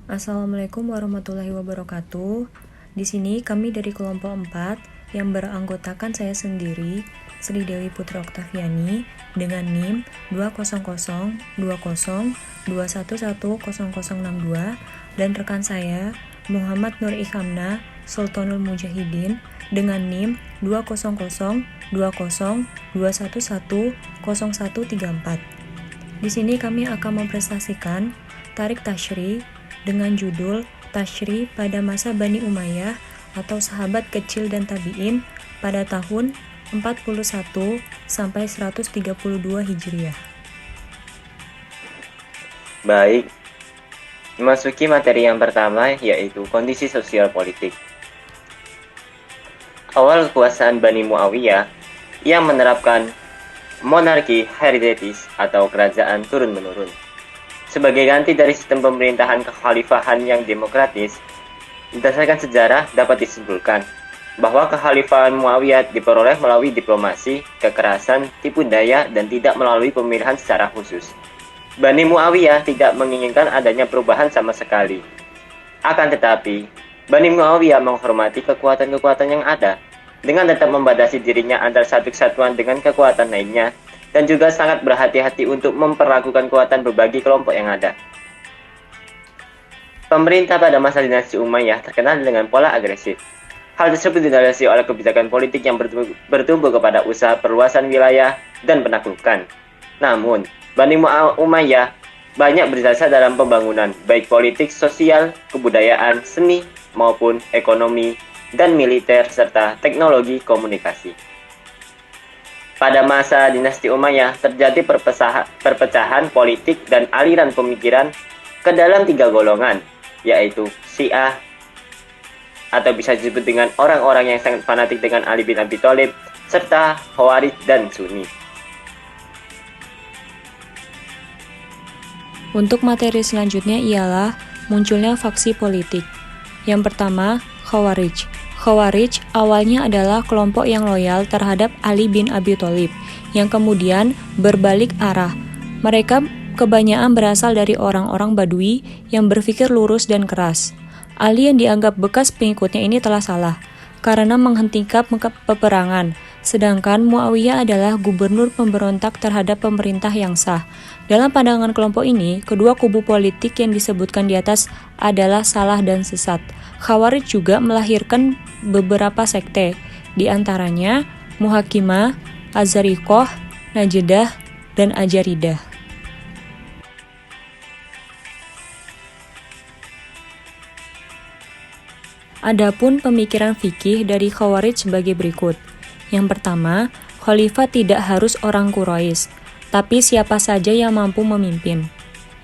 Assalamualaikum warahmatullahi wabarakatuh. Di sini kami dari kelompok 4 yang beranggotakan saya sendiri, Sri Dewi Putri Oktaviani, dengan NIM 2002021100062 dan rekan saya Muhammad Nur Ikhamna Sultanul Mujahidin dengan NIM 2002021100134. Di sini kami akan mempresentasikan Tarik Tasyri dengan judul Tasyri pada masa Bani Umayyah atau sahabat kecil dan tabi'in pada tahun 41 sampai 132 Hijriah. Baik, memasuki materi yang pertama yaitu kondisi sosial politik. Awal kekuasaan Bani Muawiyah yang menerapkan monarki hereditaris atau kerajaan turun-menurun. Sebagai ganti dari sistem pemerintahan kekhalifahan yang demokratis, berdasarkan sejarah dapat disimpulkan bahwa kekhalifahan Muawiyah diperoleh melalui diplomasi, kekerasan, tipu daya, dan tidak melalui pemilihan secara khusus. Bani Muawiyah tidak menginginkan adanya perubahan sama sekali. Akan tetapi, Bani Muawiyah menghormati kekuatan-kekuatan yang ada, dengan tetap membatasi dirinya antara satu kesatuan dengan kekuatan lainnya, dan juga sangat berhati-hati untuk memperlakukan kekuatan berbagai kelompok yang ada. Pemerintah pada masa dinasti Umayyah terkenal dengan pola agresif. Hal tersebut didasari oleh kebijakan politik yang bertumbuh kepada usaha perluasan wilayah dan penaklukan. Namun, Bani Umayyah banyak berjasa dalam pembangunan, baik politik, sosial, kebudayaan, seni, maupun ekonomi, dan militer, serta teknologi komunikasi. Pada masa dinasti Umayyah terjadi perpecahan politik dan aliran pemikiran ke dalam 3 golongan, yaitu Syiah, atau bisa disebut dengan orang-orang yang sangat fanatik dengan Ali bin Abi Thalib, serta Khawarij dan Sunni. Untuk materi selanjutnya ialah munculnya faksi politik. Yang pertama, Khawarij. Khawarij awalnya adalah kelompok yang loyal terhadap Ali bin Abi Thalib, yang kemudian berbalik arah. Mereka kebanyakan berasal dari orang-orang Badui yang berpikir lurus dan keras. Ali yang dianggap bekas pengikutnya ini telah salah, karena menghentikan peperangan, sedangkan Muawiyah adalah gubernur pemberontak terhadap pemerintah yang sah. Dalam pandangan kelompok ini, kedua kubu politik yang disebutkan di atas adalah salah dan sesat. Khawarij juga melahirkan beberapa sekte, di antaranya Muhakimah, Azarikoh, Najedah, dan Ajaridah. Adapun pemikiran fikih dari Khawarij sebagai berikut. Yang pertama, khalifah tidak harus orang Quraisy, tapi siapa saja yang mampu memimpin.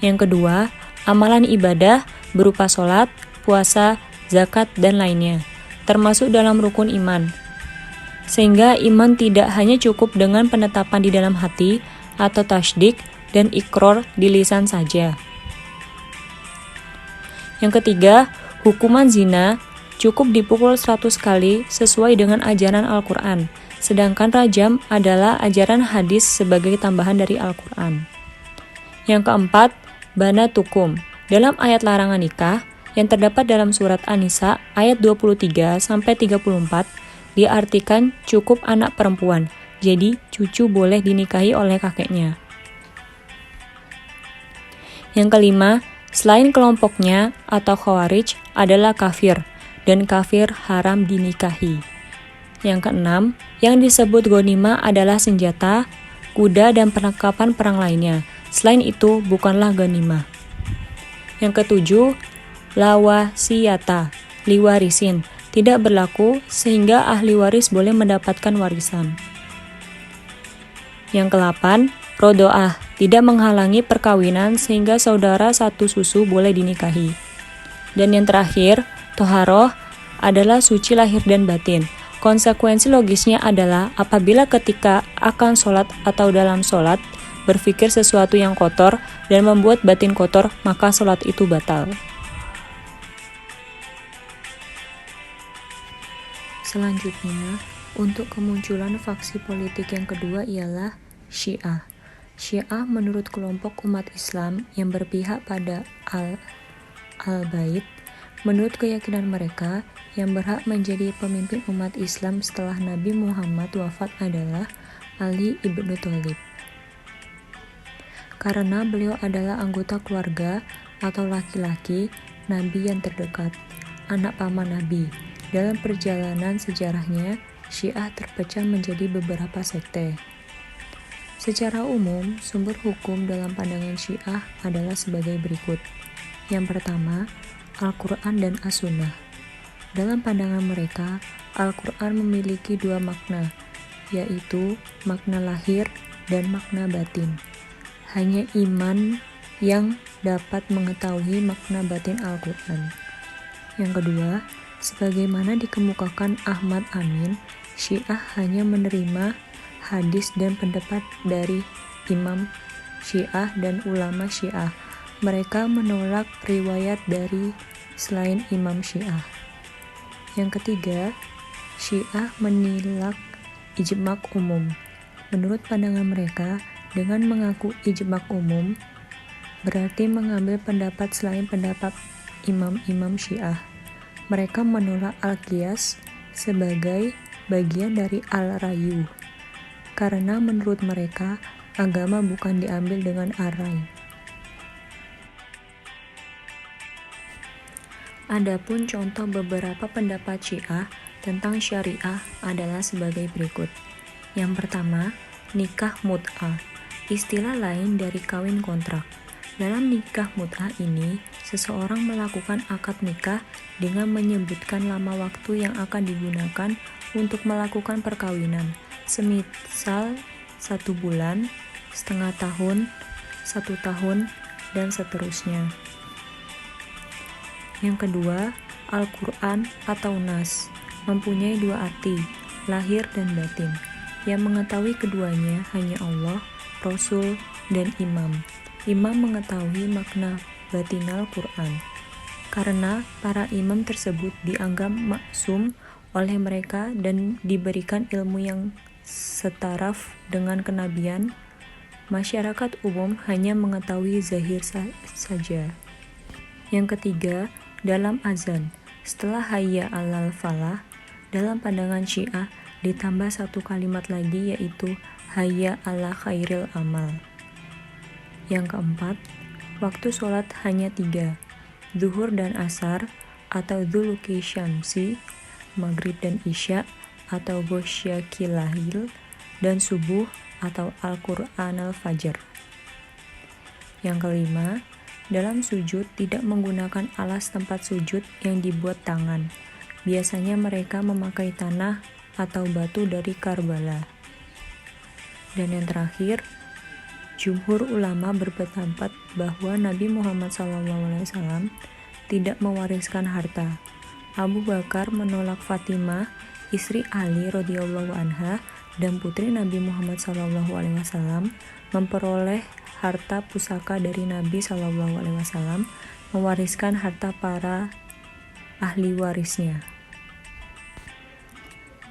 Yang kedua, amalan ibadah berupa sholat, puasa, zakat, dan lainnya, termasuk dalam rukun iman. Sehingga iman tidak hanya cukup dengan penetapan di dalam hati atau tasdik dan ikror di lisan saja. Yang ketiga, hukuman zina cukup dipukul 100 kali sesuai dengan ajaran Al-Quran, sedangkan rajam adalah ajaran hadis sebagai tambahan dari Al-Quran. Yang keempat, bana tukum. Dalam ayat larangan nikah yang terdapat dalam surat An-Nisa ayat 23-34 diartikan cukup anak perempuan, jadi cucu boleh dinikahi oleh kakeknya. Yang kelima, selain kelompoknya atau Khawarij adalah kafir, dan kafir haram dinikahi. Yang keenam, yang disebut ghanimah adalah senjata, kuda, dan perlengkapan perang lainnya. Selain itu, bukanlah ghanimah. Yang ketujuh, lawasiyata, liwarisin, tidak berlaku sehingga ahli waris boleh mendapatkan warisan. Yang kedelapan, rodoah, tidak menghalangi perkawinan sehingga saudara satu susu boleh dinikahi. Dan yang terakhir, toharoh adalah suci lahir dan batin. Konsekuensi logisnya adalah apabila ketika akan sholat atau dalam sholat berpikir sesuatu yang kotor dan membuat batin kotor, maka sholat itu batal. Selanjutnya, untuk kemunculan faksi politik yang kedua ialah Syiah. Syiah menurut kelompok umat Islam yang berpihak pada Al-Bait. Menurut keyakinan mereka, yang berhak menjadi pemimpin umat Islam setelah Nabi Muhammad wafat adalah Ali ibnu Thalib. Karena beliau adalah anggota keluarga atau laki-laki Nabi yang terdekat, anak paman Nabi. Dalam perjalanan sejarahnya, Syiah terpecah menjadi beberapa sekte. Secara umum, sumber hukum dalam pandangan Syiah adalah sebagai berikut. Yang pertama, Al-Quran dan As-Sunnah. Dalam pandangan mereka, Al-Quran memiliki dua makna, yaitu makna lahir dan makna batin. Hanya iman yang dapat mengetahui makna batin Al-Quran. Yang kedua, sebagaimana dikemukakan Ahmad Amin, Syiah hanya menerima hadis dan pendapat dari imam Syiah dan ulama Syiah. Mereka menolak riwayat dari selain imam Syiah. Yang ketiga, Syiah menilak ijma' umum. Menurut pandangan mereka, dengan mengaku ijma' umum, berarti mengambil pendapat selain pendapat imam-imam Syiah. Mereka menolak al-qiyas sebagai bagian dari al-rayu, karena menurut mereka, agama bukan diambil dengan ar-ray. Adapun contoh beberapa pendapat Syiah tentang syariah adalah sebagai berikut. Yang pertama, nikah mut'ah, istilah lain dari kawin kontrak. Dalam nikah mut'ah ini, seseorang melakukan akad nikah dengan menyebutkan lama waktu yang akan digunakan untuk melakukan perkawinan, semisal 1 bulan, setengah tahun, 1 tahun, dan seterusnya. Yang kedua, Al-Quran atau Nas mempunyai dua arti, lahir dan batin. Yang mengetahui keduanya hanya Allah, Rasul, dan Imam. Imam mengetahui makna batinal Quran. Karena para imam tersebut dianggap maksum oleh mereka dan diberikan ilmu yang setaraf dengan kenabian, masyarakat umum hanya mengetahui zahir saja. Yang ketiga, dalam azan, setelah hayya 'alal falah, dalam pandangan Syiah ditambah satu kalimat lagi yaitu hayya 'ala khairil amal. Yang keempat, waktu sholat hanya 3, zuhur dan asar atau dzuluki syamsi, maghrib dan isya atau ghosyakilahil, dan subuh atau Al-Quran al-Fajr. Yang kelima, dalam sujud tidak menggunakan alas tempat sujud yang dibuat tangan. Biasanya mereka memakai tanah atau batu dari Karbala. Dan yang terakhir, jumhur ulama berpendapat bahwa Nabi Muhammad SAW tidak mewariskan harta. Abu Bakar menolak Fatimah, istri Ali radhiyallahu anha dan putri Nabi Muhammad SAW memperoleh harta pusaka dari Nabi SAW, mewariskan harta para ahli warisnya.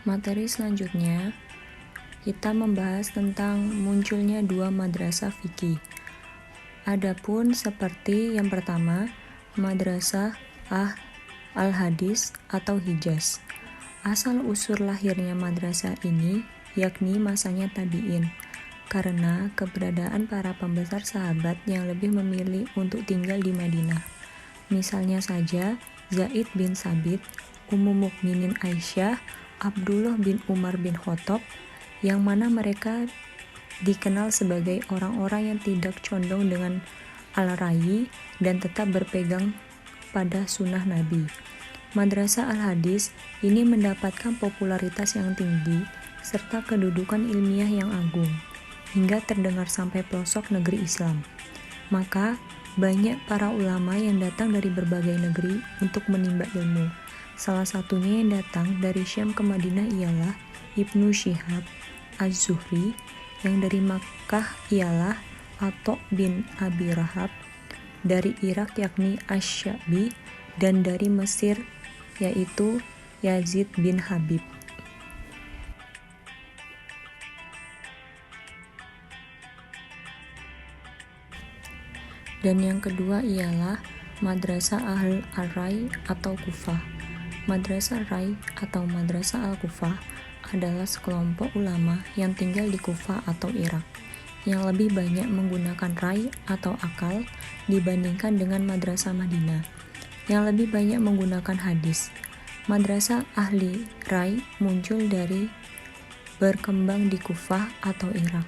Materi selanjutnya, kita membahas tentang munculnya dua madrasah fikih. Adapun seperti yang pertama, madrasah al-hadis atau Hijaz. Asal usul lahirnya madrasah ini yakni masanya tabi'in, karena keberadaan para pembesar sahabat yang lebih memilih untuk tinggal di Madinah. Misalnya saja Zaid bin Sabit, Ummu Mukminin Aisyah, Abdullah bin Umar bin Khattab, yang mana mereka dikenal sebagai orang-orang yang tidak condong dengan al-rayi dan tetap berpegang pada sunnah Nabi. Madrasah al-hadis ini mendapatkan popularitas yang tinggi serta kedudukan ilmiah yang agung, hingga terdengar sampai pelosok negeri Islam. Maka, banyak para ulama yang datang dari berbagai negeri untuk menimba ilmu. Salah satunya yang datang dari Syam ke Madinah ialah Ibnu Syihab Az-Zuhri, yang dari Makkah ialah Atha bin Abi Rahab, dari Irak yakni Asy-Sya'bi, dan dari Mesir yaitu Yazid bin Habib. Dan yang kedua ialah Madrasah Al-Rai atau Kufah. Madrasah Rai atau Madrasah Al-Kufah adalah sekelompok ulama yang tinggal di Kufah atau Irak, yang lebih banyak menggunakan rai atau akal dibandingkan dengan Madrasah Madinah, yang lebih banyak menggunakan hadis. Madrasah Ahli Rai muncul dari berkembang di Kufah atau Irak,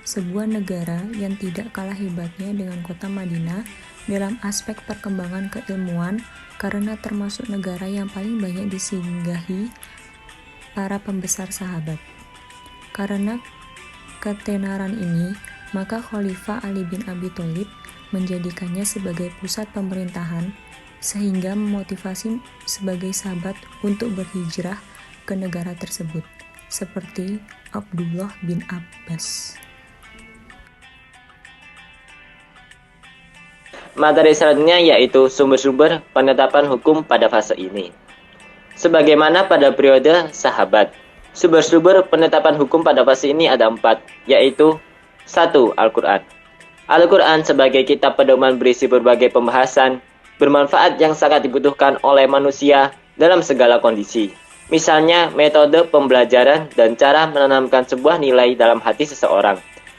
sebuah negara yang tidak kalah hebatnya dengan kota Madinah dalam aspek perkembangan keilmuan karena termasuk negara yang paling banyak disinggahi para pembesar sahabat. Karena ketenaran ini, maka Khalifah Ali bin Abi Thalib menjadikannya sebagai pusat pemerintahan sehingga memotivasi sebagai sahabat untuk berhijrah ke negara tersebut, seperti Abdullah bin Abbas. Materi selanjutnya yaitu sumber-sumber penetapan hukum pada fase ini. Sebagaimana pada periode sahabat, sumber-sumber penetapan hukum pada fase ini ada 4, yaitu 1. Al-Quran. Al-Quran sebagai kitab pedoman berisi berbagai pembahasan, bermanfaat yang sangat dibutuhkan oleh manusia dalam segala kondisi. Misalnya, metode pembelajaran dan cara menanamkan sebuah nilai dalam hati seseorang.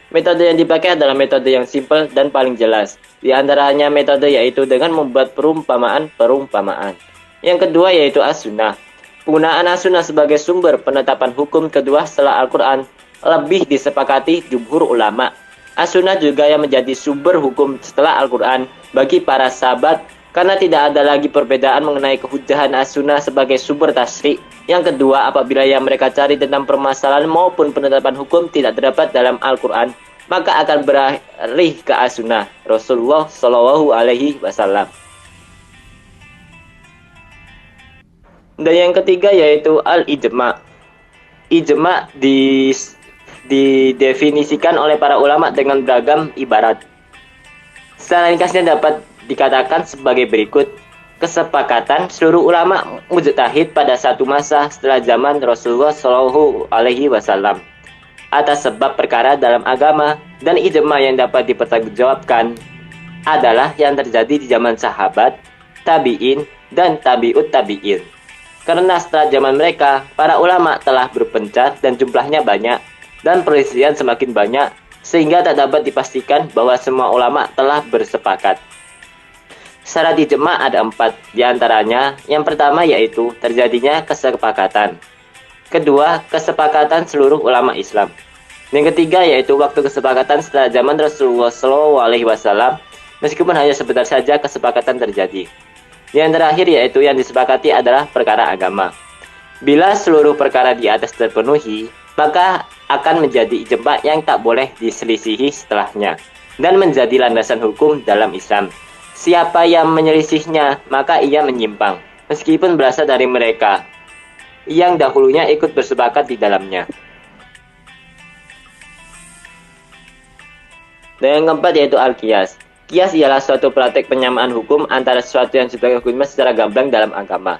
Metode yang dipakai adalah metode yang simpel dan paling jelas. Di antaranya metode yaitu dengan membuat perumpamaan. Yang kedua yaitu as-sunnah. Penggunaan as-sunnah sebagai sumber penetapan hukum kedua setelah Al-Quran lebih disepakati jumhur ulama. As-sunnah juga yang menjadi sumber hukum setelah Al-Quran bagi para sahabat karena tidak ada lagi perbedaan mengenai kehujahan as-sunnah sebagai sumber tasyri'. Yang kedua, apabila yang mereka cari tentang permasalahan maupun penetapan hukum tidak terdapat dalam Al-Quran, maka akan beralih ke as-sunnah Rasulullah Shallallahu Alaihi Wasallam. Dan yang ketiga yaitu al-ijma'. Ijma' didefinisikan oleh para ulama dengan beragam ibarat. Secara ringkasnya dapat dikatakan sebagai berikut. Kesepakatan seluruh ulama mujtahid pada satu masa setelah zaman Rasulullah Shallallahu Alaihi Wasallam atas sebab perkara dalam agama, dan ijma yang dapat dipertanggungjawabkan adalah yang terjadi di zaman sahabat, tabi'in, dan tabi'ut tabi'in. Karena setelah zaman mereka, para ulama telah berpencar dan jumlahnya banyak, dan perselisihan semakin banyak, sehingga tak dapat dipastikan bahwa semua ulama telah bersepakat. Syarat ijma' ada 4, diantaranya yang pertama yaitu terjadinya kesepakatan. Kedua, kesepakatan seluruh ulama Islam. Yang ketiga yaitu waktu kesepakatan setelah zaman Rasulullah SAW, meskipun hanya sebentar saja kesepakatan terjadi. Yang terakhir yaitu yang disepakati adalah perkara agama. Bila seluruh perkara di atas terpenuhi, maka akan menjadi ijma' yang tak boleh diselisihi setelahnya, dan menjadi landasan hukum dalam Islam. Siapa yang menyelisihnya, maka ia menyimpang, meskipun berasal dari mereka yang dahulunya ikut bersepakat di dalamnya. Dan yang keempat yaitu al-qiyas. Qiyas ialah suatu praktek penyamaan hukum antara sesuatu yang sebagai hukumnya secara gamblang dalam agama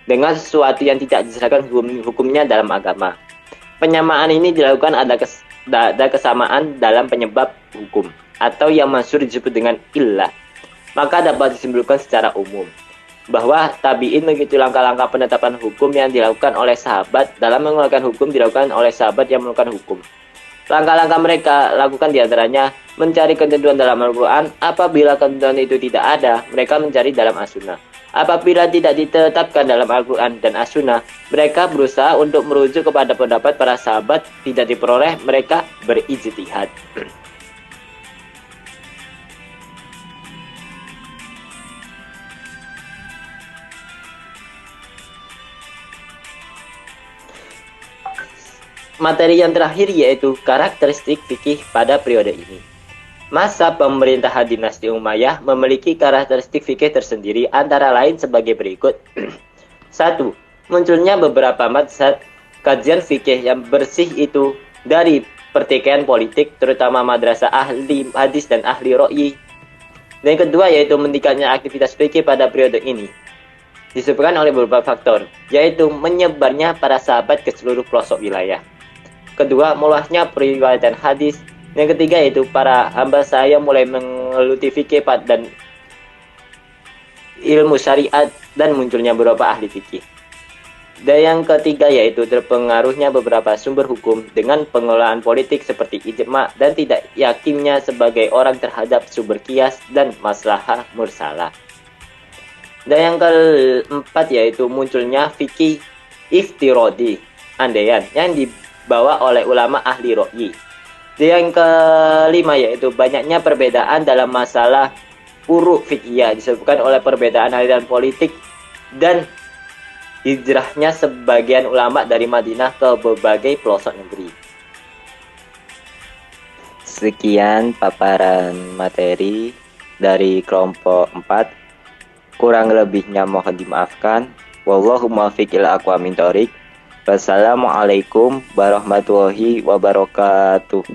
dengan sesuatu yang tidak diserahkan hukumnya dalam agama. Penyamaan ini dilakukan ada kesamaan dalam penyebab hukum, atau yang masyhur disebut dengan illah. Maka dapat disimpulkan secara umum bahwa tabi'in mengikuti langkah-langkah penetapan hukum yang dilakukan oleh sahabat dalam mengeluarkan hukum dilakukan oleh sahabat yang mengeluarkan hukum. Langkah-langkah mereka lakukan diantaranya mencari ketentuan dalam Al-Quran. Apabila ketentuan itu tidak ada, mereka mencari dalam As-Sunnah. Apabila tidak ditetapkan dalam Al-Quran dan As-Sunnah, mereka berusaha untuk merujuk kepada pendapat para sahabat. Tidak diperoleh, mereka berijtihad. Materi yang terakhir yaitu karakteristik fikih pada periode ini. Masa pemerintahan dinasti Umayyah memiliki karakteristik fikih tersendiri antara lain sebagai berikut. 1. Munculnya beberapa mazhab kajian fikih yang bersih itu dari pertikaian politik, terutama madrasah ahli hadis dan ahli ra'yi. Dan yang kedua yaitu meningkatnya aktivitas fikih pada periode ini. Disebabkan oleh beberapa faktor, yaitu menyebarnya para sahabat ke seluruh pelosok wilayah. Kedua, meluasnya periwayatan hadis. Yang ketiga yaitu para hamba saya mulai menggeluti fikih dan ilmu syariat, dan munculnya beberapa ahli fikih. Dan yang ketiga yaitu terpengaruhnya beberapa sumber hukum dengan pengelolaan politik seperti ijma dan tidak yakinnya sebagai orang terhadap sumber kias dan maslahah mursalah. Dan yang keempat yaitu munculnya fikih iftirodi, andaian, yang dibawa oleh ulama ahli ro'yi. Dan yang kelima yaitu banyaknya perbedaan dalam masalah uruk fikih disebabkan oleh perbedaan aliran politik dan hijrahnya sebagian ulama dari Madinah ke berbagai pelosok negeri. Sekian paparan materi dari kelompok 4. Kurang lebihnya mohon dimaafkan. Wallahu muwaffiq ila aqwamit thoriq. Wassalamualaikum warahmatullahi wabarakatuh.